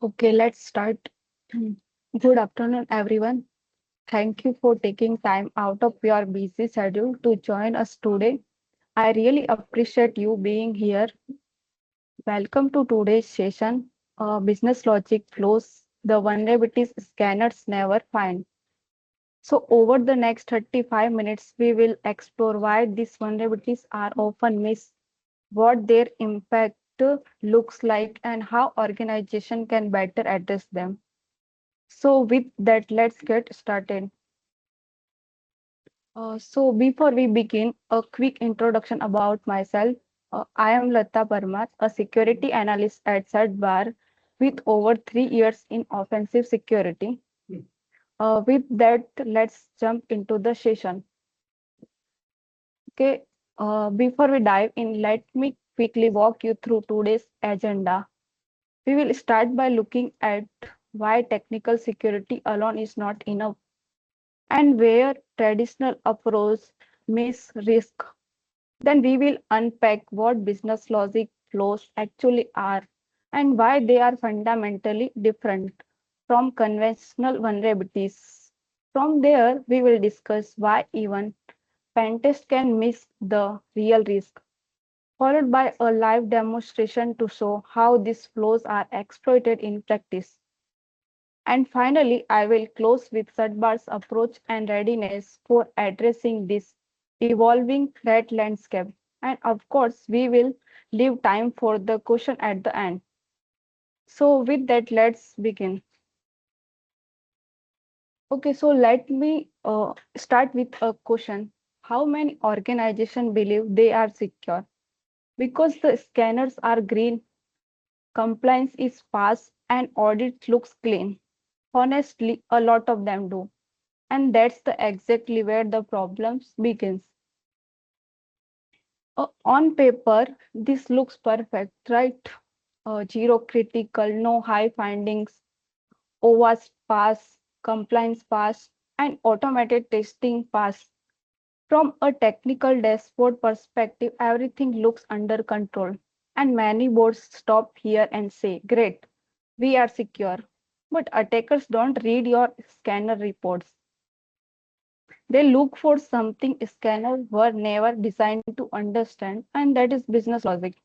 Okay, let's start. Good afternoon, everyone. Thank you for taking time out of your busy schedule to join us today. I really appreciate you being here. Welcome to today's session. Business logic flows the vulnerabilities scanners never find. So, over the next 35 minutes, we will explore why these vulnerabilities are often missed, what their impact looks like, and how organization can better address them. So, with that, let's get started. So, before we begin, a quick introduction about myself. I am Lata Parmar, a security analyst at Certbar with over 3 years in offensive security. With that, let's jump into the session. Okay, before we dive in, let me quickly walk you through today's agenda. We will start by looking at why technical security alone is not enough and where traditional approach miss risk. Then we will unpack what business logic flows actually are and why they are fundamentally different from conventional vulnerabilities. From there, we will discuss why even Pentests can miss the real risk, followed by a live demonstration to show how these flows are exploited in practice. And finally, I will close with Certbar's approach and readiness for addressing this evolving threat landscape. And of course, we will leave time for the question at the end. So, with that, let's begin. Okay, so let me start with a question. How many organizations believe they are secure? Because the scanners are green, compliance is fast, and audit looks clean. Honestly, a lot of them do. And that's the exactly where the problems begins. On paper, this looks perfect, right? Zero critical, no high findings, OWASP pass, compliance pass, and automated testing pass. From a technical dashboard perspective, everything looks under control. And many boards stop here and say, great, we are secure. But attackers don't read your scanner reports. They look for something scanners were never designed to understand, and that is business logic.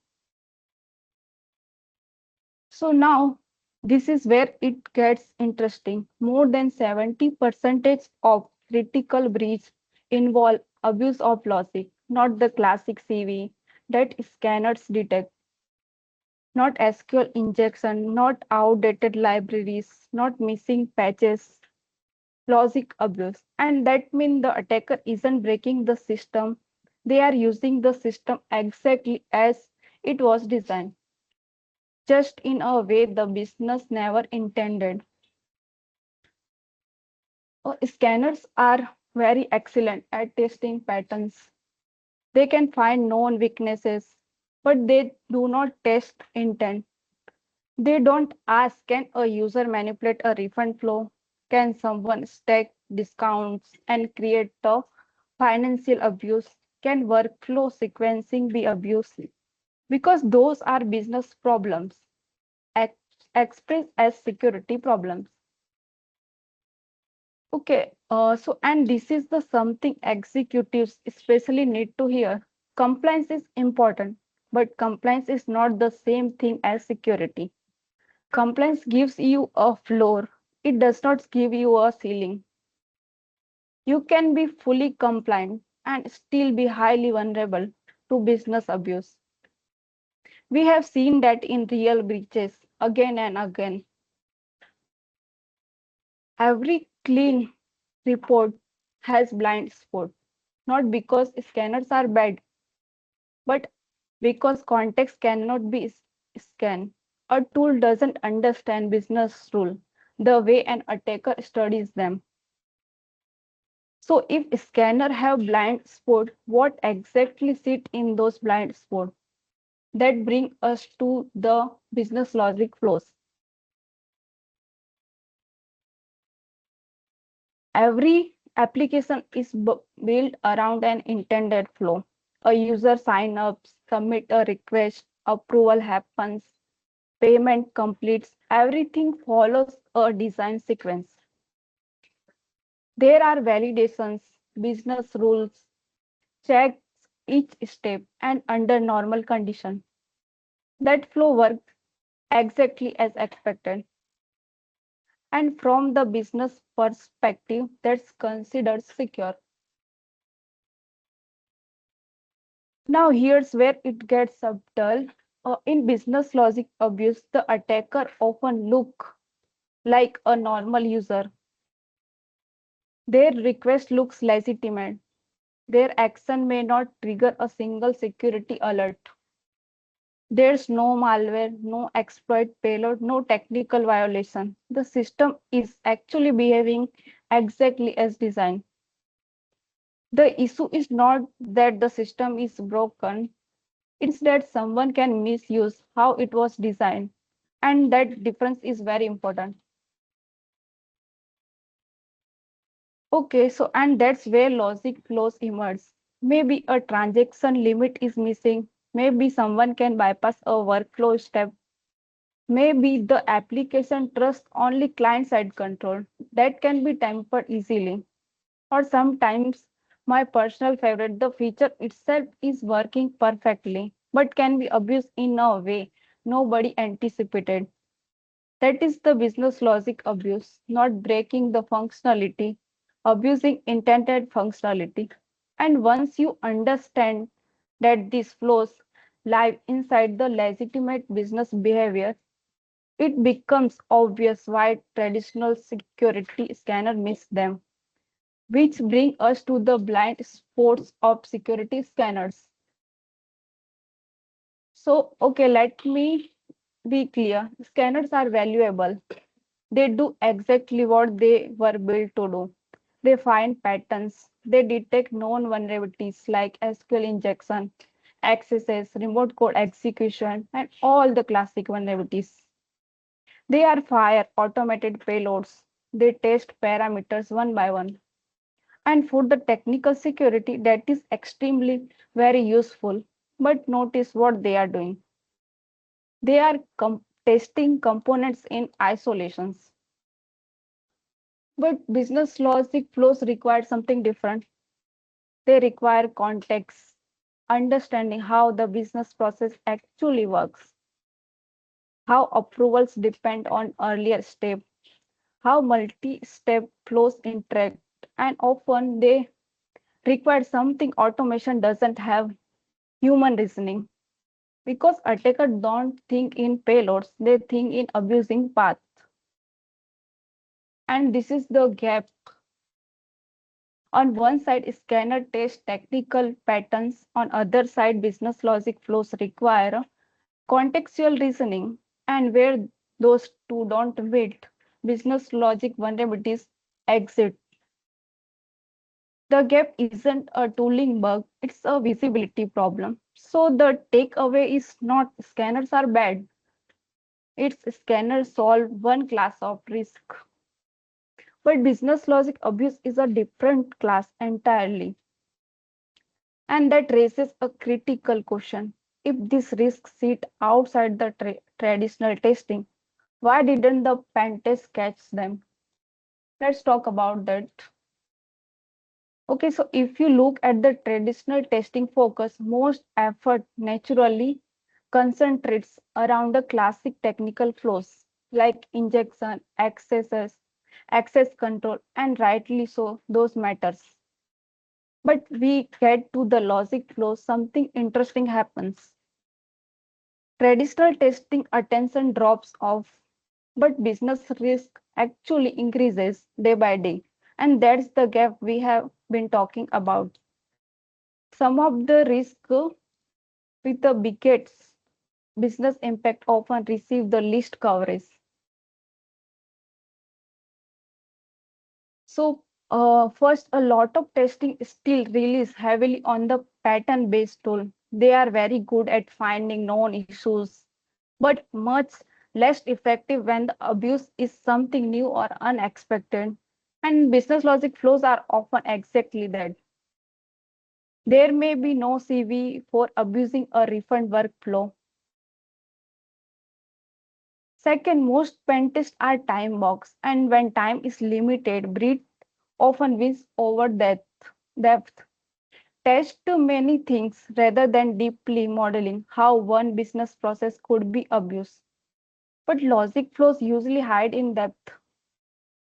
So now, this is where it gets interesting. More than 70% of critical breach involve abuse of logic, not the classic CV that scanners detect, not SQL injection, not outdated libraries, not missing patches, logic abuse. And that means the attacker isn't breaking the system, they are using the system exactly as it was designed, just in a way the business never intended. Scanners are very excellent at testing patterns. They can find known weaknesses, but they do not test intent. They don't ask, can a user manipulate a refund flow? Can someone stack discounts and create a financial abuse? Can workflow sequencing be abused? Because those are business problems ex- expressed as security problems. Okay, so and this is the something executives especially need to hear. Compliance is important, but compliance is not the same thing as security. Compliance gives you a floor, it does not give you a ceiling. You can be fully compliant and still be highly vulnerable to business abuse. We have seen that in real breaches again and again. Every clean report has blind spot, not because scanners are bad, but because context cannot be scanned. A tool doesn't understand business rule the way an attacker studies them. So if scanner have blind spot, what exactly sit in those blind spot? That bring us to the business logic flows. Every application is built around an intended flow. A user sign up, submit a request, approval happens. payment completes, everything follows a design sequence. There are validations, business rules, checks each step, and under normal condition. That flow works exactly as expected. And from the business perspective, that's considered secure. Now, here's where it gets subtle. In business logic abuse, the attacker often look like a normal user. Their request looks legitimate. Their action may not trigger a single security alert. There's no malware, no exploit payload, no technical violation. The system is actually behaving exactly as designed. The issue is not that the system is broken, it's that someone can misuse how it was designed. And that difference is very important. Okay, so and that's where logic flows emerge. Maybe a transaction limit is missing. Maybe someone can bypass a workflow step. Maybe the application trusts only client-side control. That can be tempered easily. Or sometimes, my personal favorite, the feature itself is working perfectly, but can be abused in a way nobody anticipated. That is the business logic abuse, not breaking the functionality, abusing intended functionality. And once you understand that this flows live inside the legitimate business behavior, it becomes obvious why traditional security scanner miss them. Which bring us to the blind spots of security scanners. So, okay, let me be clear. Scanners are valuable. They do exactly what they were built to do. They find patterns. They detect known vulnerabilities like SQL injection, accesses, remote code execution, and all the classic vulnerabilities. They are fire automated payloads. They test parameters one by one. And for the technical security, that is extremely very useful. But notice what they are doing. They are testing components in isolations. But business logic flows require something different. They require context, understanding how the business process actually works, how approvals depend on earlier step, how multi-step flows interact, and often they require something automation doesn't have: human reasoning. Because attackers don't think in payloads, they think in abusing paths. And this is the gap. On one side, scanner test technical patterns. On other side, business logic flows require contextual reasoning. And where those two don't meet, business logic vulnerabilities exit. The gap isn't a tooling bug, it's a visibility problem. So the takeaway is not scanners are bad, it's scanners solve one class of risk. But business logic abuse is a different class entirely. And that raises a critical question. If these risks sit outside the traditional testing, why didn't the Pentests catch them? Let's talk about that. Okay, so if you look at the traditional testing focus, most effort naturally concentrates around the classic technical flows like injection, access control, and rightly so, those matters. But we get to the logic flow, something interesting happens. Traditional testing attention drops off, but business risk actually increases day by day. And that's the gap we have been talking about. Some of the risk with the biggest business impact often receive the least coverage. So, first, a lot of testing still relies heavily on the pattern-based tool. They are very good at finding known issues, but much less effective when the abuse is something new or unexpected. And business logic flows are often exactly that. There may be no CV for abusing a refund workflow. Second, most pen tests are time box, and when time is limited, breadth often wins over depth. Test to many things rather than deeply modeling how one business process could be abused. But logic flows usually hide in depth.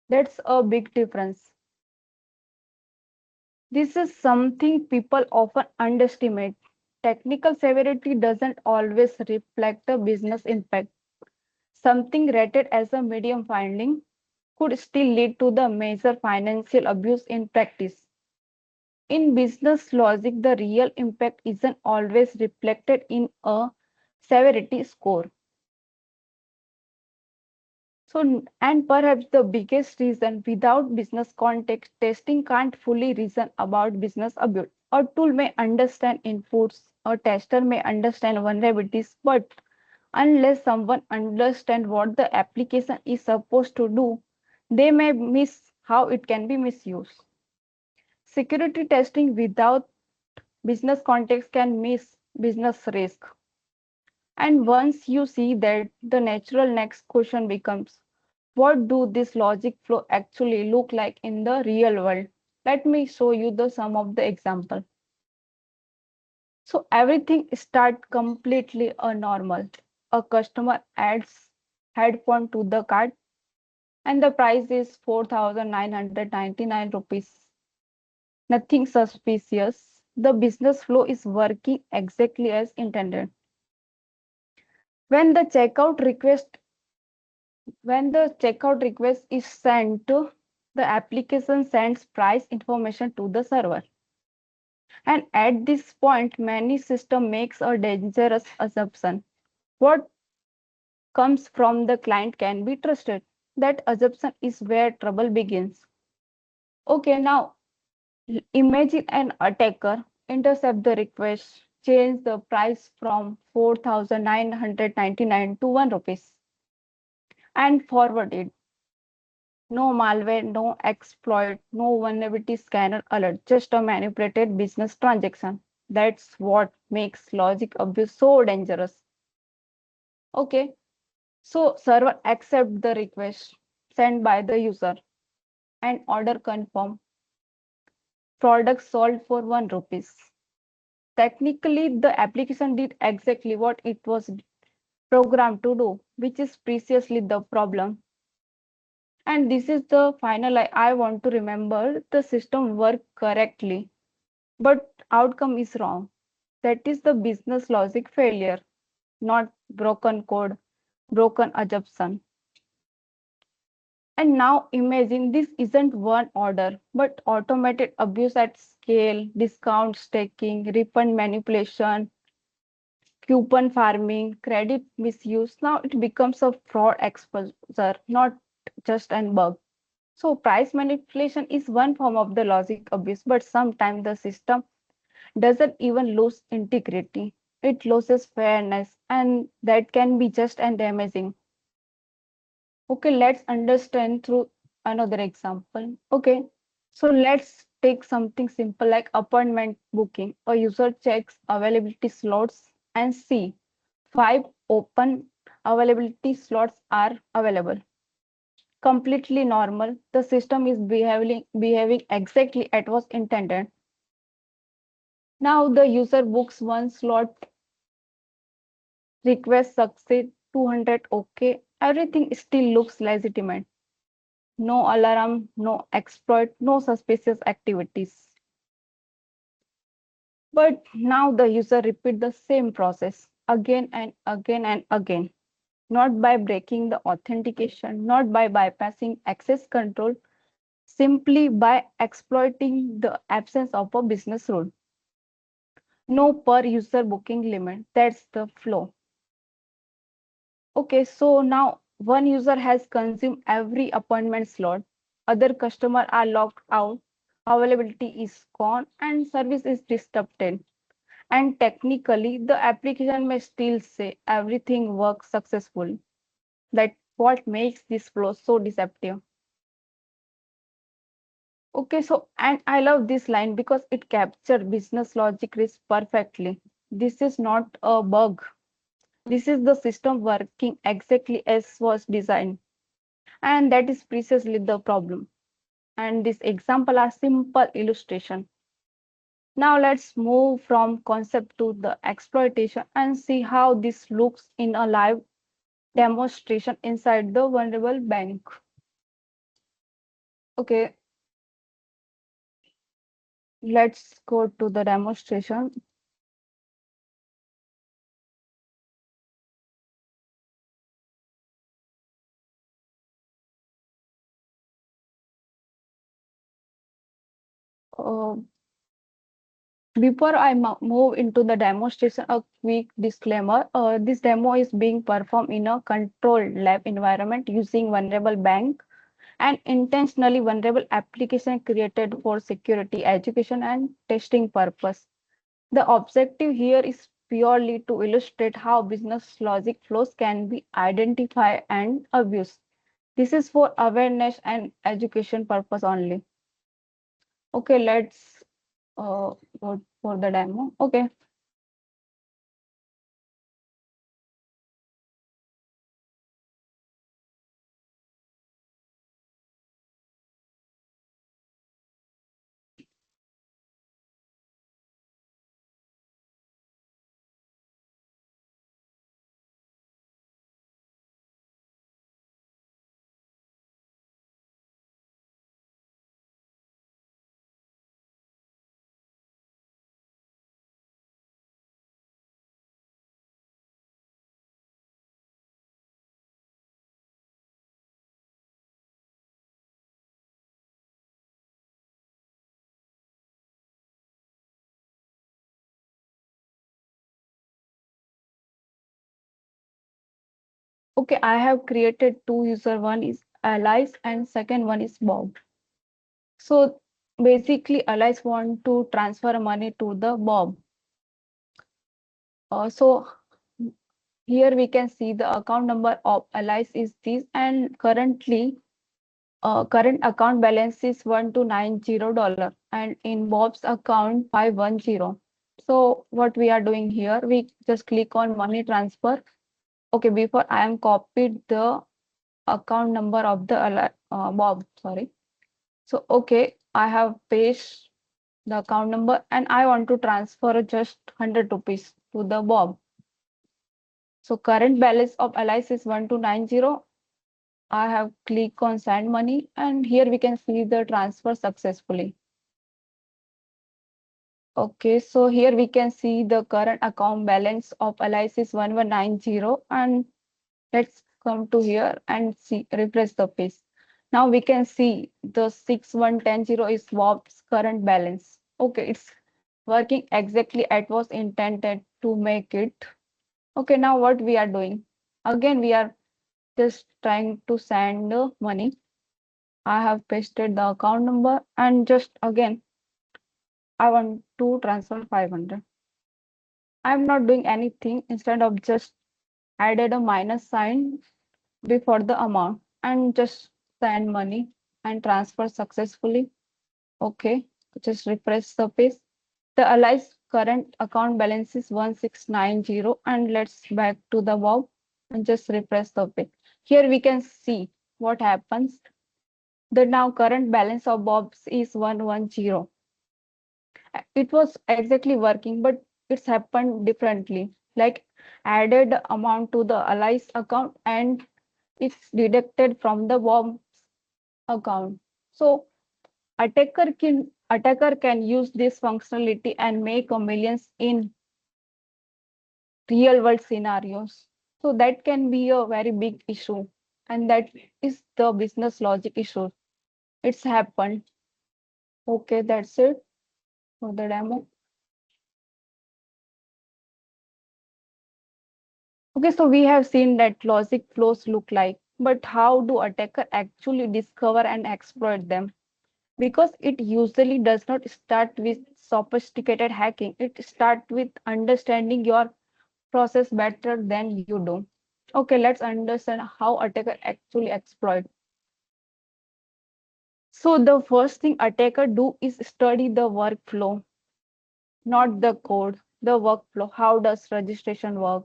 That's a big difference. This is something people often underestimate. Technical severity doesn't always reflect a business impact. Something rated as a medium finding could still lead to the major financial abuse in practice. In business logic, the real impact isn't always reflected in a severity score. So, and perhaps the biggest reason without business context, testing can't fully reason about business abuse. A tool may understand inputs, a tester may understand vulnerabilities, but unless someone understands what the application is supposed to do, they may miss how it can be misused. Security testing without business context can miss business risk. And once you see that, the natural next question becomes, what do this logic flow actually look like in the real world? Let me show you the some of the example. So everything start completely normal. A customer adds headphone to the cart and the price is 4,999 rupees. Nothing suspicious. The business flow is working exactly as intended. When the checkout request when the checkout request is sent, the application sends price information to the server. And at this point, many system makes a dangerous assumption. What comes from the client can be trusted. That assumption is where trouble begins. Okay, now imagine an attacker intercept the request, change the price from 4,999 to 1 rupees and forward it. No malware, no exploit, no vulnerability scanner alert, just a manipulated business transaction. That's what makes logic abuse so dangerous. Okay, so server accept the request sent by the user and order confirm. Product sold for 1 rupees. Technically, the application did exactly what it was programmed to do, which is precisely the problem. And this is the final I want to remember the system worked correctly, but outcome is wrong. That is the business logic failure, not broken code, broken assumption. And now imagine this isn't one order, but automated abuse at scale, discount staking, refund manipulation, coupon farming, credit misuse. Now it becomes a fraud exposure, not just an bug. So price manipulation is one form of the logic abuse, but sometimes the system doesn't even lose integrity. It loses fairness, and that can be just and damaging. Okay, let's understand through another example. Okay, so let's take something simple like appointment booking. A user checks availability slots and see 5 open availability slots are available. Completely normal. The system is behaving exactly as was intended. Now the user books one slot, request succeed 200 okay. Everything still looks legitimate. No alarm, no exploit, no suspicious activities. But now the user repeat the same process again and again and again, not by breaking the authentication, not by bypassing access control, simply by exploiting the absence of a business rule. No per user booking limit. That's the flow. Okay, so now one user has consumed every appointment slot. Other customers are locked out. Availability is gone and service is disrupted. And technically, the application may still say everything works successfully. That's what makes this flow so deceptive. Okay, so and I love this line because it captures business logic risk perfectly. This is not a bug. This is the system working exactly as was designed. And that is precisely the problem. And this example are simple illustration. Now let's move from concept to the exploitation and see how this looks in a live demonstration inside the vulnerable bank. Okay, let's go to the demonstration. Uh, Before I move into the demonstration, a quick disclaimer. This demo is being performed in a controlled lab environment using vulnerable bank and intentionally vulnerable application created for security, education, and testing purpose. The objective here is purely to illustrate how business logic flows can be identified and abused. This is for awareness and education purpose only. Okay, let's go for the demo. Okay. Okay, I have created two user. One is Alice and second one is Bob. So basically, Alice want to transfer money to the Bob. So here we can see the account number of Alice is this, and current account balance is $1290, and in Bob's account 510. So what we are doing here, we just click on money transfer. Okay, before I am copied the account number of the Bob. Sorry. So okay, I have pasted the account number and I want to transfer just 100 rupees to the Bob. So current balance of Alice is 1290. I have clicked on send money and here we can see the transfer successfully. Okay, so here we can see the current account balance of Alice is 1190, and let's come to here and see refresh the page. Now we can see the 6110 is Bob's current balance. Okay, it's working exactly as was intended to make it. Okay, now what we are doing? Again, we are just trying to send the money. I have pasted the account number and just again, I want to transfer 500. I'm not doing anything. Instead of just added a minus sign before the amount and just send money and transfer successfully. Okay, just refresh the page. The Ally's current account balance is 1690, and let's back to the Bob and just refresh the page. Here we can see what happens. The now current balance of Bob's is 110. It was exactly working, but it's happened differently. Like added amount to the Ally's account and it's deducted from the Bob's account. So attacker can use this functionality and make a millions in real world scenarios. So that can be a very big issue, and that is the business logic issue. It's happened. Okay, that's it for the demo. Okay, so we have seen that logic flows look like, but how do attacker actually discover and exploit them? Because it usually does not start with sophisticated hacking. It starts with understanding your process better than you do. Okay, let's understand how attacker actually exploit. So the first thing attacker do is study the workflow, not the code, the workflow. How does registration work?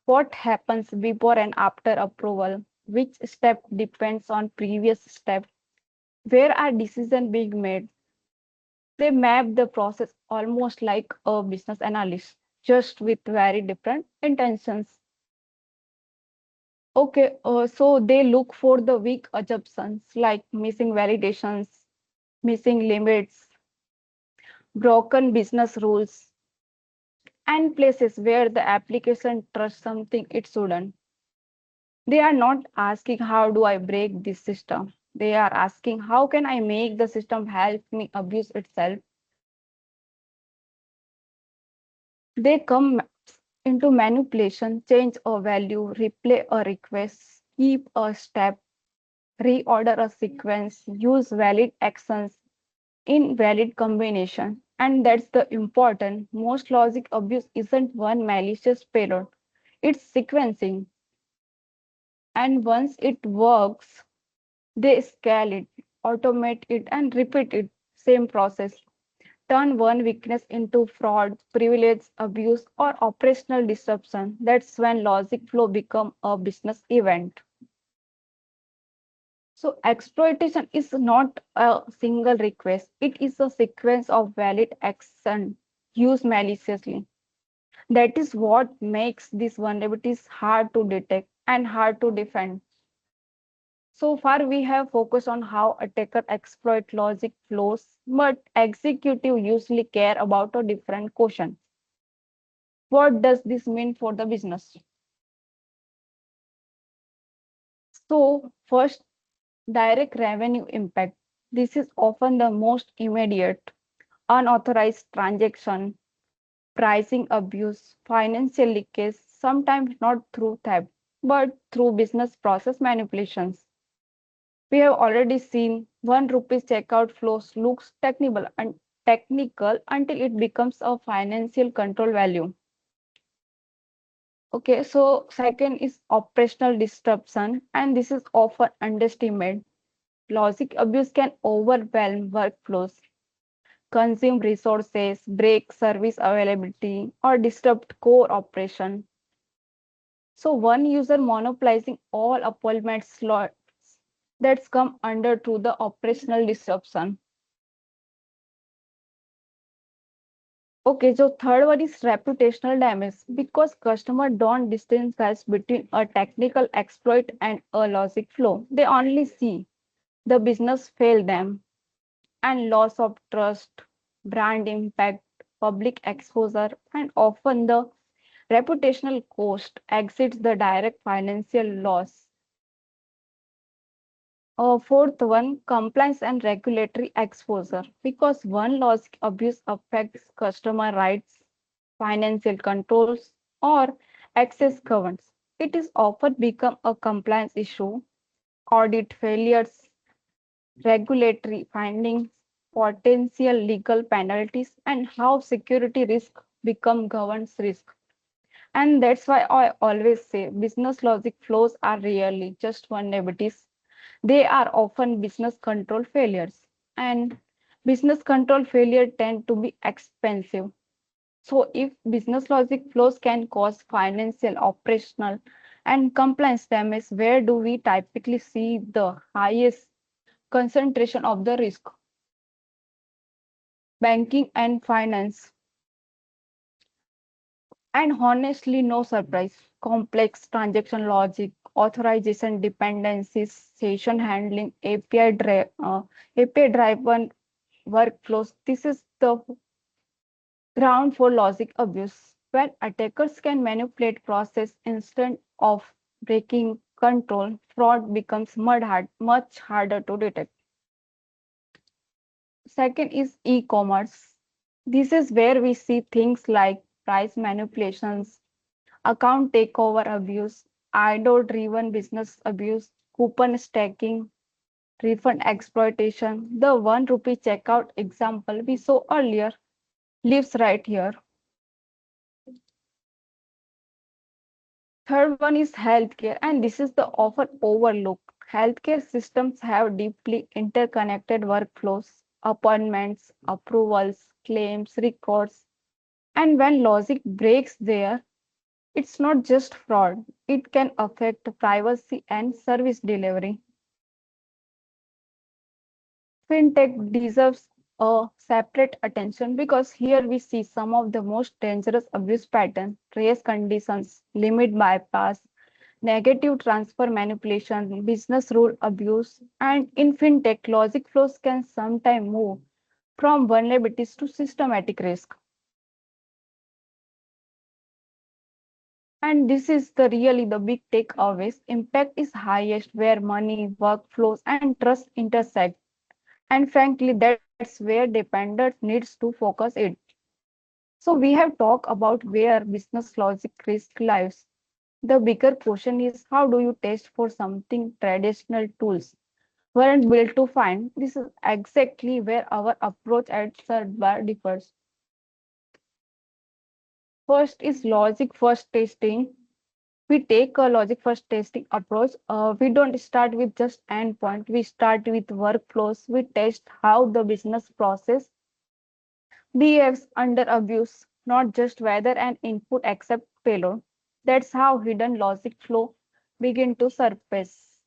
What happens before and after approval? Which step depends on previous step? Where are decisions being made? They map the process almost like a business analyst, just with very different intentions. Okay, so they look for the weak assumptions like missing validations, missing limits, broken business rules, and places where the application trusts something it shouldn't. They are not asking, how do I break this system? They are asking, how can I make the system help me abuse itself? They come into manipulation, change a value, replay a request, keep a step, reorder a sequence, use valid actions, invalid combination. And that's the important. Most logic abuse isn't one malicious payload, it's sequencing. And once it works, they scale it, automate it, and repeat it. Same process. Turn one weakness into fraud, privilege abuse, or operational disruption. That's when logic flow become a business event. So exploitation is not a single request. It is a sequence of valid action used maliciously. That is what makes these vulnerabilities hard to detect and hard to defend. So far, we have focused on how attackers exploit logic flows, but executives usually care about a different question. What does this mean for the business? So, first, direct revenue impact. This is often the most immediate. Unauthorized transaction, pricing abuse, financial leakage, sometimes not through theft, but through business process manipulations. We have already seen 1 rupee checkout flows looks technical until it becomes a financial control value. Okay, so second is operational disruption, and this is often underestimated. Logic abuse can overwhelm workflows, consume resources, break service availability, or disrupt core operation. So one user monopolizing all appointment slots that's come under to the operational disruption. Okay, so third one is reputational damage because customers don't distinguish between a technical exploit and a logic flow. They only see the business fail them and loss of trust, brand impact, public exposure, and often the reputational cost exceeds the direct financial loss. Fourth one, compliance and regulatory exposure. Because one logic abuse affects customer rights, financial controls, or access governs. It is often become a compliance issue, audit failures, regulatory findings, potential legal penalties, and how security risk become governance risk. And that's why I always say business logic flows are rarely just vulnerabilities. They are often business control failures. And business control failure tend to be expensive. So if business logic flows can cause financial, operational, and compliance damage, where do we typically see the highest concentration of the risk? Banking and finance. And honestly, no surprise. Complex transaction logic, authorization dependencies, session handling, API driven workflows. This is the ground for logic abuse. When attackers can manipulate process instead of breaking control, fraud becomes much harder to detect. Second is e-commerce. This is where we see things like price manipulations, account takeover abuse, idol-driven business abuse, coupon stacking, refund exploitation. The 1 rupee checkout example we saw earlier lives right here. Third one is healthcare, and this is the often overlooked. Healthcare systems have deeply interconnected workflows, appointments, approvals, claims, records, and when logic breaks there, It's not just fraud, it can affect privacy and service delivery. Fintech deserves a separate attention because here we see some of the most dangerous abuse patterns, race conditions, limit bypass, negative transfer manipulation, business rule abuse, and in fintech, logic flows can sometimes move from vulnerabilities to systematic risk. And this is the really the big takeaways. Impact is highest where money, workflows, and trust intersect. And frankly, that's where dependent needs to focus it. So we have talked about where business logic risk lives. The bigger question is how do you test for something traditional tools weren't built to find? This is exactly where our approach at Certbar differs. First is logic first testing. We take a logic first testing approach. We don't start with just endpoint. We start with workflows. We test how the business process behaves under abuse, not just whether an input accepts payload. That's how hidden logic flow begin to surface.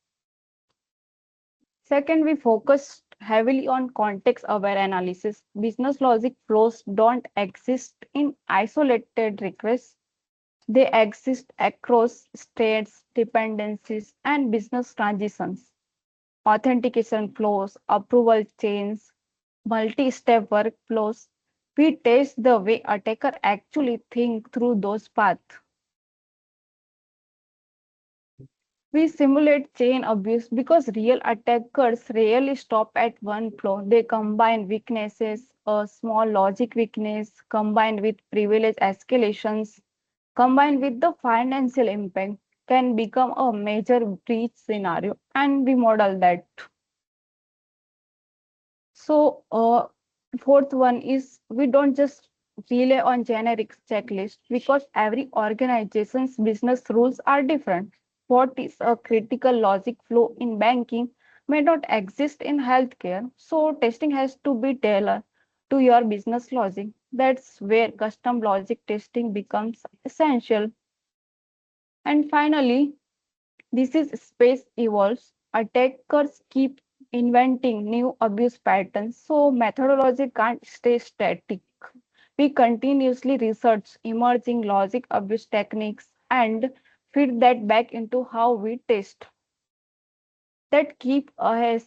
Second, we focus heavily on context aware analysis. Business logic flows don't exist in isolated requests. They exist across states, dependencies, and business transitions. Authentication flows, approval chains, multi-step workflows. We test the way attacker actually think through those paths. We simulate chain abuse because real attackers rarely stop at one flow. They combine weaknesses, a small logic weakness combined with privilege escalations, combined with the financial impact, can become a major breach scenario. And we model that. So, fourth one is we don't just rely on generic checklists because every organization's business rules are different. What is a critical logic flow in banking may not exist in healthcare. So, testing has to be tailored to your business logic. That's where custom logic testing becomes essential. And finally, this is space evolves. Attackers keep inventing new abuse patterns, so methodology can't stay static. We continuously research emerging logic abuse techniques and feed that back into how we test. That keep ahead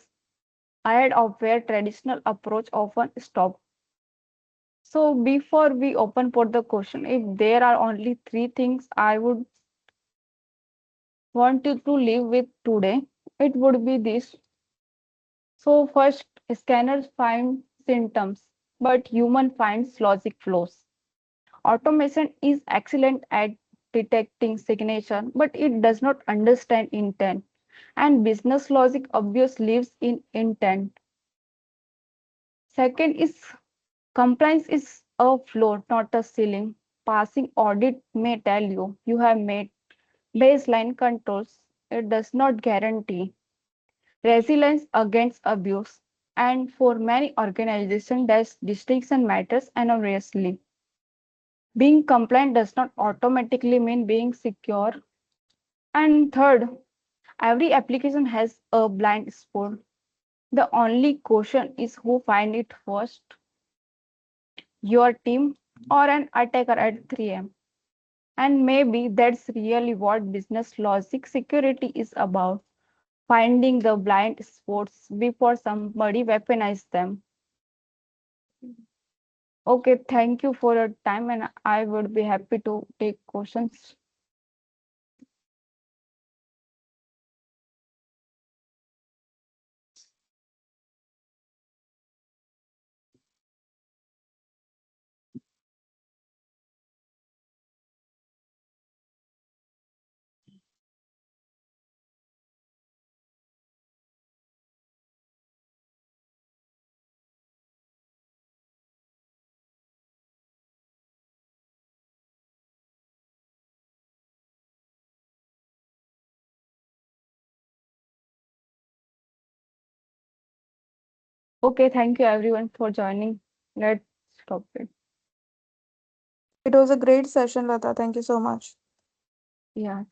of where traditional approach often stop. So before we open for the question, if there are only three things I would want you to live with today, it would be this. So first, scanners find symptoms, but human finds logic flows. Automation is excellent at detecting signature, but it does not understand intent. And business logic obviously lives in intent. Second is compliance is a floor, not a ceiling. Passing audit may tell you you have made baseline controls. It does not guarantee resilience against abuse. And for many organizations, that distinction matters enormously. Being compliant does not automatically mean being secure. And third, every application has a blind spot. The only question is who find it first, your team or an attacker at 3 a.m. And maybe that's really what business logic security is about, finding the blind spots before somebody weaponizes them. Okay, thank you for your time, and I would be happy to take questions. Okay, thank you everyone for joining. Let's stop it. It was a great session, Lata. Thank you so much. Yeah.